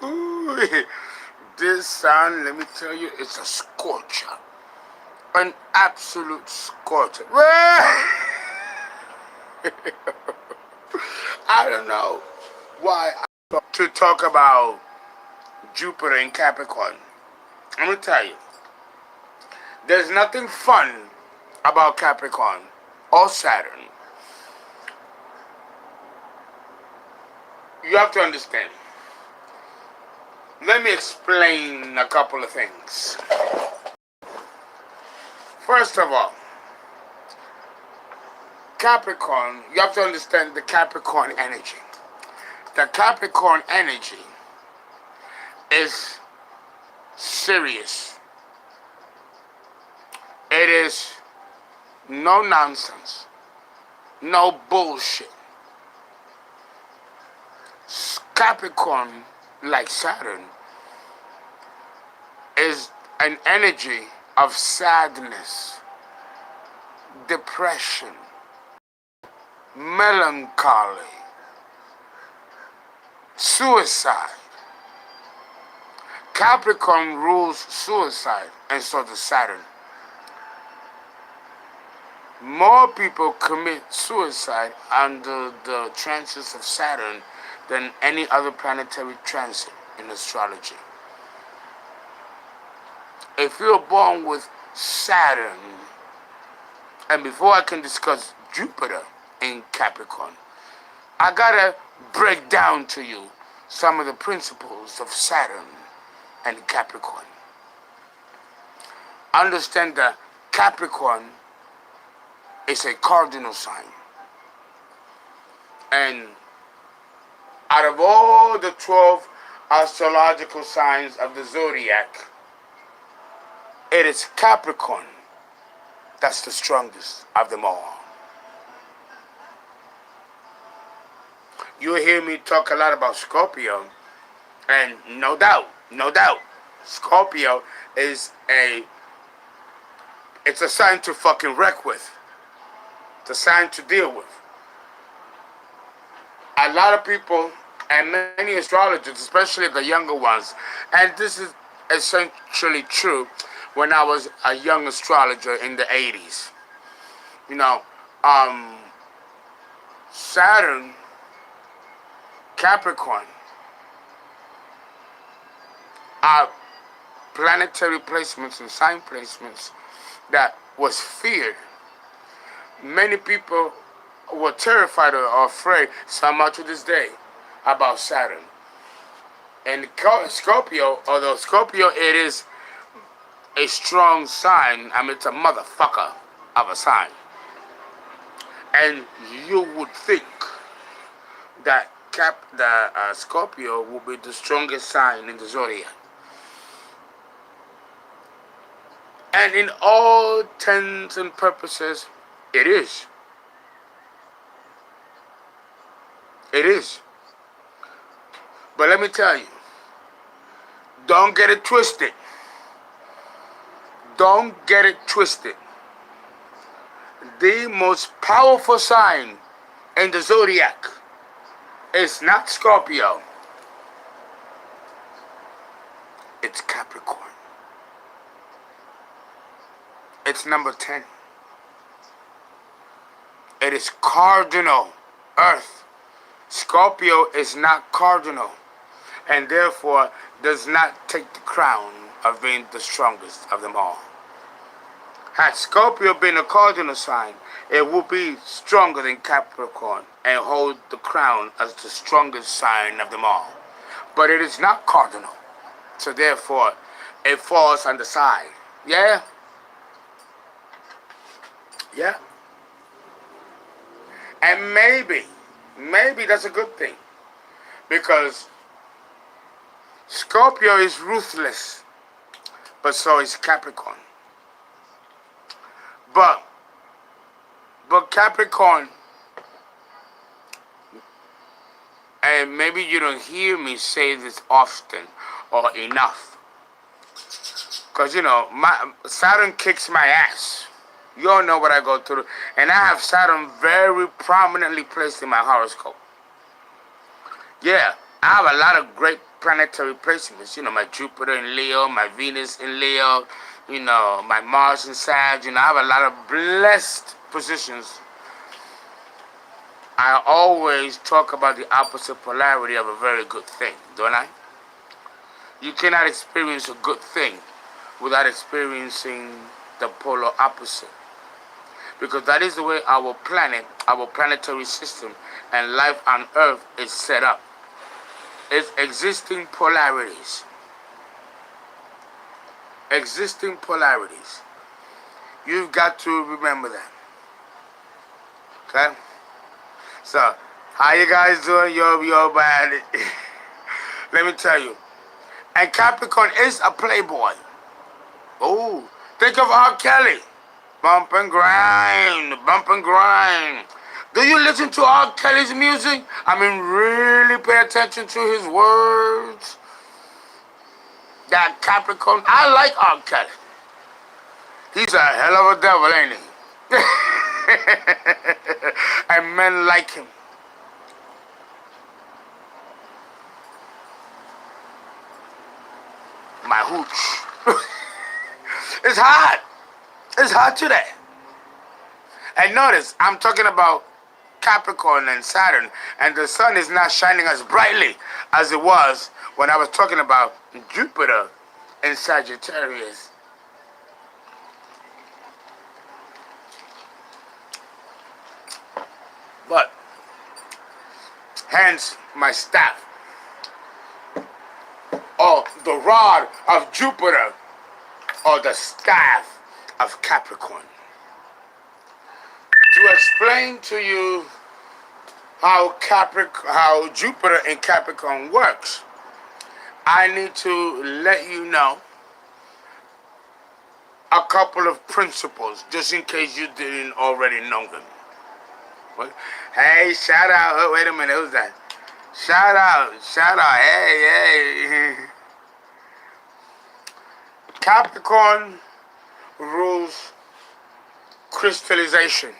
Ooh, this sun, let me tell you, it's a scorcher. An absolute scorcher. I don't know why to talk about Jupiter in Capricorn. I'm going to tell you, there's nothing fun about Capricorn or Saturn. You have to understand. Let me explain a couple of things. First of all, Capricorn, you have to understand the Capricorn energy. The Capricorn energy is serious. It is no nonsense, no bullshit. Capricorn, like Saturn, is an energy of sadness, depression, melancholy, suicide. Capricorn rules suicide, and so does Saturn. More people commit suicide under the transits of Saturn than any other planetary transit in astrology. If you're born with Saturn, and before I can discuss Jupiter in Capricorn, I gotta break down to you some of the principles of Saturn and Capricorn. Understand that Capricorn is a cardinal sign. And out of all the 12 astrological signs of the zodiac, it is Capricorn that's the strongest of them all. You hear me talk a lot about Scorpio, and no doubt, Scorpio is it's a sign to fucking wreck with. It's a sign to deal with. A lot of people and many astrologers, especially the younger ones, and this is essentially true when I was a young astrologer in the 80s. You know, Saturn, Capricorn are planetary placements and sign placements that was feared. Many people were terrified or afraid, some are to this day, about Saturn. And Scorpio, although Scorpio it is a strong sign, I mean it's a motherfucker of a sign. And you would think that Scorpio will be the strongest sign in the zodiac. And in all intents and purposes, it is. It is. But let me tell you, don't get it twisted. Don't get it twisted. The most powerful sign in the zodiac is not Scorpio. It's Capricorn. It's number 10. It is cardinal Earth. Scorpio is not cardinal, and therefore does not take the crown of being the strongest of them all. Had Scorpio been a cardinal sign, it would be stronger than Capricorn and hold the crown as the strongest sign of them all. But it is not cardinal, so therefore it falls on the side. Yeah? Yeah? And maybe that's a good thing, because Scorpio is ruthless, but so is Capricorn. But Capricorn, and maybe you don't hear me say this often or enough, because you know Saturn kicks my ass. You all know what I go through. And I have Saturn very prominently placed in my horoscope. Yeah, I have a lot of great planetary placements. You know, my Jupiter in Leo, my Venus in Leo, you know, my Mars in Sag. You know, I have a lot of blessed positions. I always talk about the opposite polarity of a very good thing, don't I? You cannot experience a good thing without experiencing the polar opposite. Because that is the way our planet, our planetary system, and life on Earth is set up. It's existing polarities. Existing polarities. You've got to remember that. Okay? So, how you guys doing? Yo, bad. Let me tell you. And Capricorn is a playboy. Oh, think of R. Kelly. Bump and grind, bump and grind. Do you listen to R. Kelly's music? I mean, really pay attention to his words. That Capricorn, I like R. Kelly. He's a hell of a devil, ain't he? And men like him. My hooch. It's hot. It's hot today. And notice, I'm talking about Capricorn and Saturn, and the sun is not shining as brightly as it was when I was talking about Jupiter and Sagittarius. But, hence my staff, or the rod of Jupiter, or the staff of Capricorn. To explain to you how Jupiter in Capricorn works, I need to let you know a couple of principles, just in case you didn't already know them. What? Hey, shout out. Oh, wait a minute, who's that? Shout out, hey. Capricorn rules crystallization.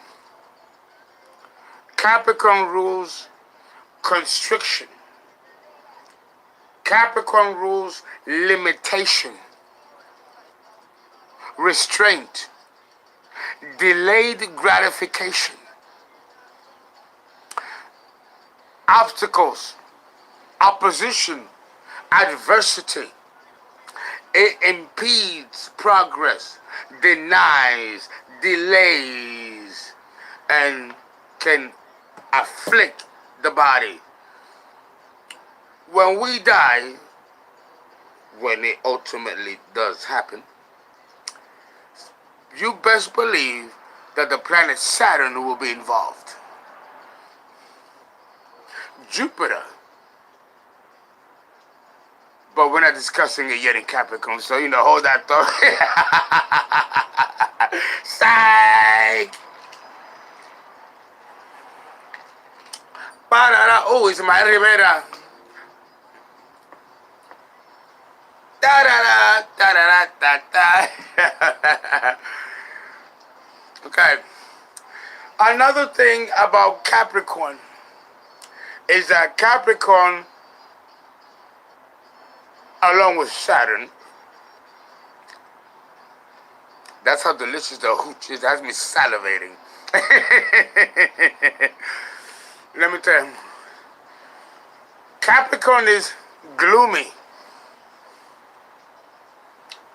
Capricorn rules constriction. Capricorn rules limitation, restraint, delayed gratification, obstacles, opposition, adversity. It impedes progress, denies, delays, and can afflict the body. When we die, when it ultimately does happen, you best believe that the planet Saturn will be involved. Jupiter. But we're not discussing it yet in Capricorn, so hold that thought. Psych! Oh, it's my Rivera. Okay. Another thing about Capricorn is that Capricorn, along with Saturn, that's how delicious the hooch is. It has me salivating. Let me tell you. Capricorn is gloomy.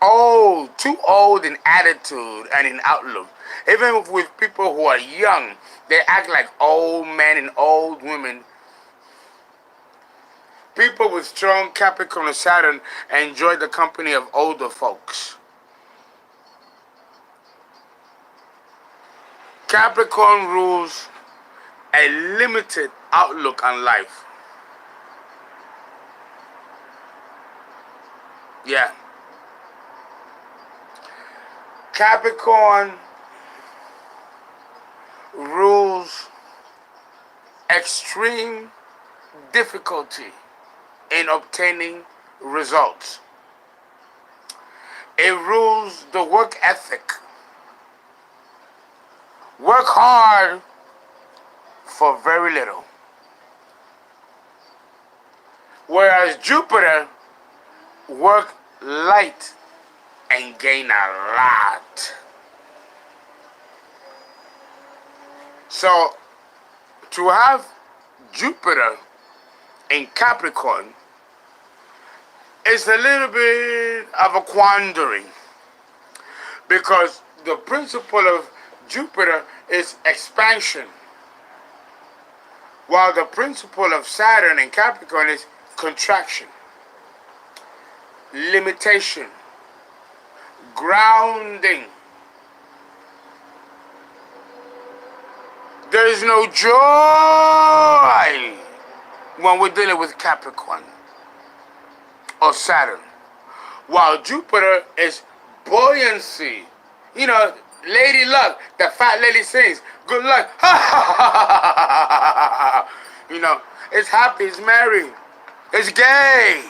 Old, too old in attitude and in outlook. Even with people who are young, they act like old men and old women. People with strong Capricorn or Saturn enjoy the company of older folks. Capricorn rules a limited outlook on life. Yeah. Capricorn rules extreme difficulty in obtaining results. It rules the work ethic. work hard for very little. Whereas Jupiter work light and gain a lot. So to have Jupiter in Capricorn is a little bit of a quandary, because the principle of Jupiter is expansion, while the principle of Saturn in Capricorn is contraction, limitation, grounding. There is no joy when we're dealing with Capricorn or Saturn, while Jupiter is buoyancy. You know, Lady Luck, the fat lady sings, good luck. You know, it's happy, it's merry, it's gay.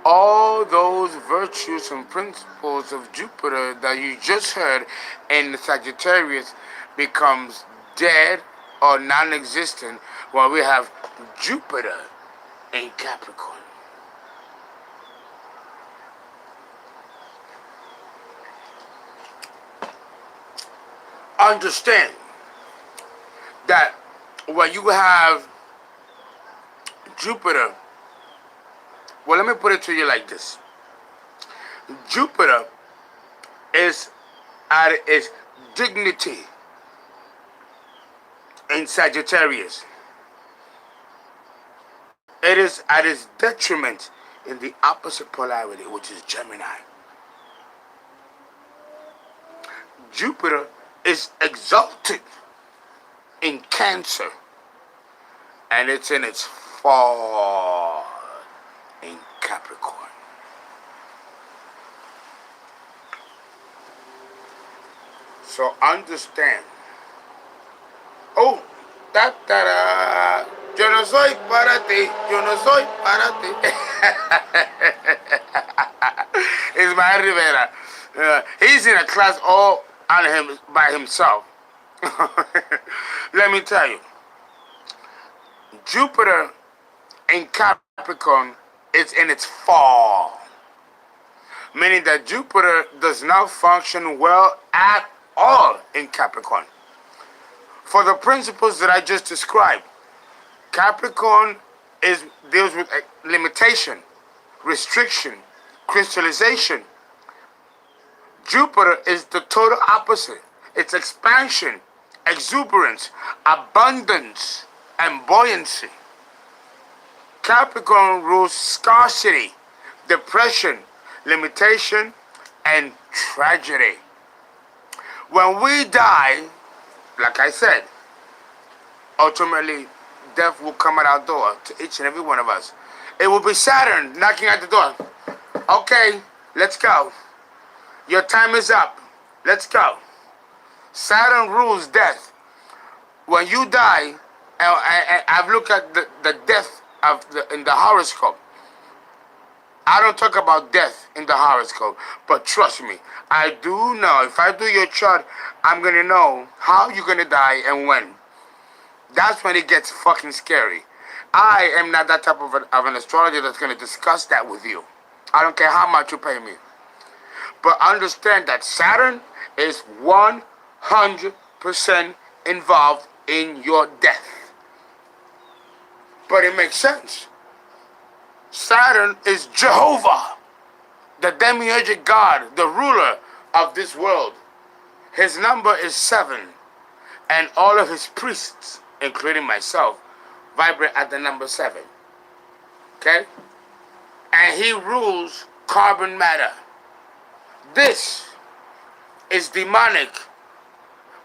All those virtues and principles of Jupiter that you just heard in Sagittarius becomes dead or non-existent when we have Jupiter in Capricorn. Understand that when you have Jupiter, well, let me put it to you like this. Jupiter is at its dignity in Sagittarius. It is at its detriment in the opposite polarity, which is Gemini. Jupiter is exalted in Cancer, and it's in its fall in Capricorn. So understand. Oh, ta-ta-da. Yo no soy para ti, yo no soy para ti. Ismael Rivera. He's in a class all on him by himself. Let me tell you, Jupiter in Capricorn is in its fall, meaning that Jupiter does not function well at all in Capricorn. For the principles that I just described, Capricorn deals with limitation, restriction, crystallization. Jupiter is the total opposite. It's expansion, exuberance, abundance, and buoyancy. Capricorn rules scarcity, depression, limitation, and tragedy. When we die, like I said, ultimately death will come at our door to each and every one of us. It will be Saturn knocking at the door. Okay, let's go. Your time is up. Let's go. Saturn rules death. When you die, and I've looked at the death in the horoscope. I don't talk about death in the horoscope, but trust me, I do know. If I do your chart, I'm going to know how you're going to die and when. That's when it gets fucking scary. I am not that type of an astrologer that's going to discuss that with you. I don't care how much you pay me. But understand that Saturn is 100% involved in your death. But it makes sense. Saturn is Jehovah, the demiurgic God, the ruler of this world. His number is 7, and all of his priests, including myself, vibrate at the number 7. Okay? And he rules carbon matter. This is demonic.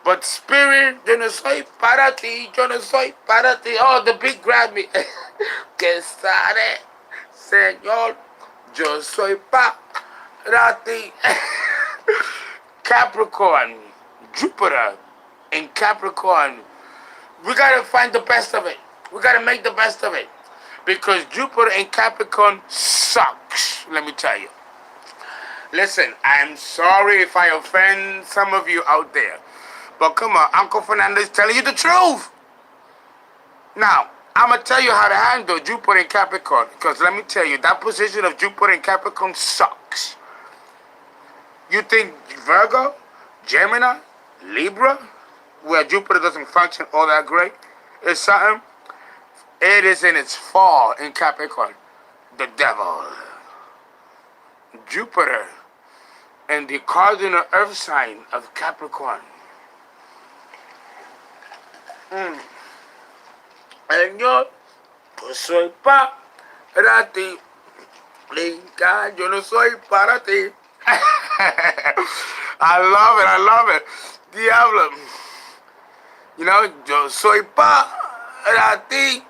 But spirit, yo no soy para ti, yo no soy para ti. Oh, the beat grabbed me. Que sare, Señor, yo soy para ti. Capricorn, Jupiter in Capricorn. We gotta find the best of it. We gotta make the best of it. Because Jupiter in Capricorn sucks, let me tell you. Listen, I'm sorry if I offend some of you out there. But come on, Uncle Fernando is telling you the truth. Now, I'm going to tell you how to handle Jupiter in Capricorn. Because let me tell you, that position of Jupiter in Capricorn sucks. You think Virgo, Gemini, Libra, where Jupiter doesn't function all that great, is something? It is in its fall in Capricorn. The devil. Jupiter and the cardinal earth sign of Capricorn. Señor, pues soy para ti. Linka, yo no soy para ti. I love it. Diablo. You know, yo soy para ti.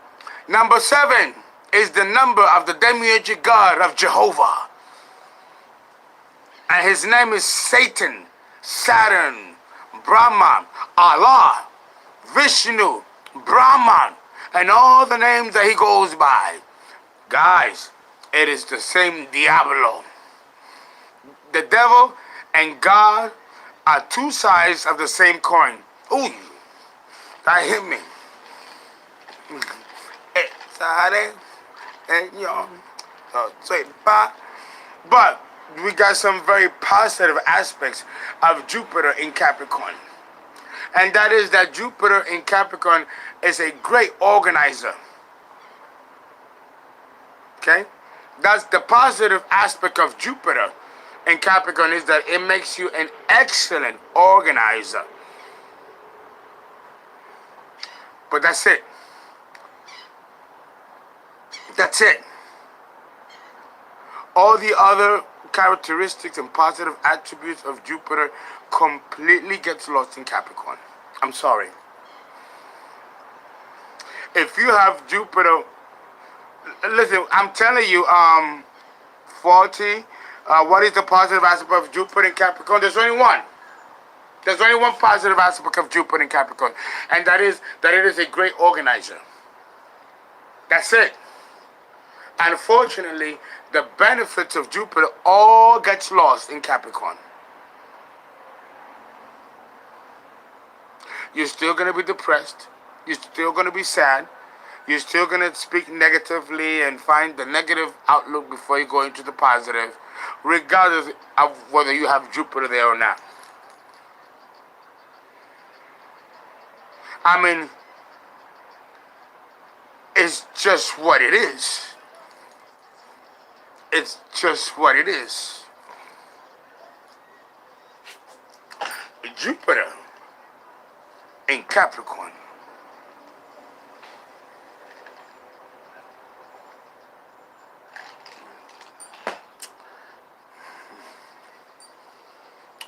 Number 7 is the number of the demiurgic god of Jehovah. And his name is Satan, Saturn, Brahman, Allah, Vishnu, Brahman, and all the names that he goes by. Guys, it is the same Diablo. The devil and God are two sides of the same coin. Ooh, that hit me. But we got some very positive aspects of Jupiter in Capricorn. And that is that Jupiter in Capricorn is a great organizer. Okay? That's the positive aspect of Jupiter in Capricorn, is that it makes you an excellent organizer. But that's it. That's it. All the other characteristics and positive attributes of Jupiter completely gets lost in Capricorn. I'm sorry. If you have Jupiter, listen, I'm telling you, faulty. What is the positive aspect of Jupiter in Capricorn? There's only one. There's only one positive aspect of Jupiter in Capricorn, and that is that it is a great organizer. That's it. Unfortunately, the benefits of Jupiter all gets lost in Capricorn. You're still going to be depressed. You're still going to be sad. You're still going to speak negatively and find the negative outlook before you go into the positive, regardless of whether you have Jupiter there or not. I mean, it's just what it is. It's just what it is. Jupiter in Capricorn.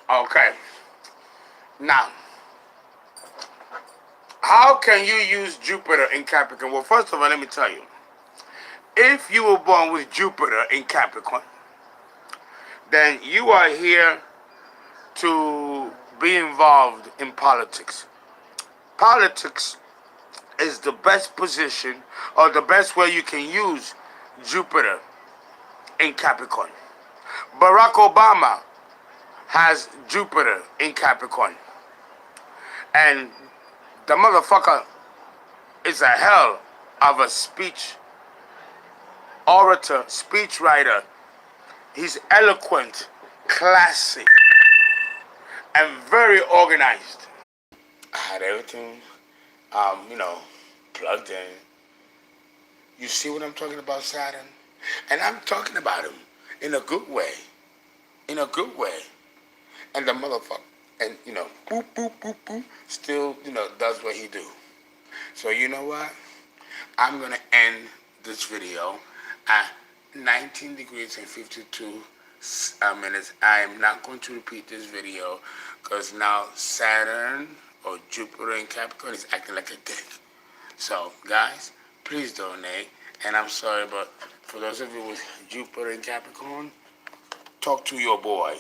Okay. Now, how can you use Jupiter in Capricorn? Well, first of all, let me tell you. If you were born with Jupiter in Capricorn, then you are here to be involved in politics. Politics is the best position or the best way you can use Jupiter in Capricorn. Barack Obama has Jupiter in Capricorn. And the motherfucker is a hell of a speech orator, speech writer. He's eloquent, classy, and very organized. I had everything, plugged in. You see what I'm talking about, Saturn? And I'm talking about him in a good way. In a good way. And the motherfucker, and, boop, boop, boop, boop, still, does what he do. So you know what? I'm going to end this video at 19 degrees and 52 minutes. I am not going to repeat this video because now Saturn or Jupiter in Capricorn is acting like a dick. So, guys, please donate. And I'm sorry, but for those of you with Jupiter in Capricorn, talk to your boy.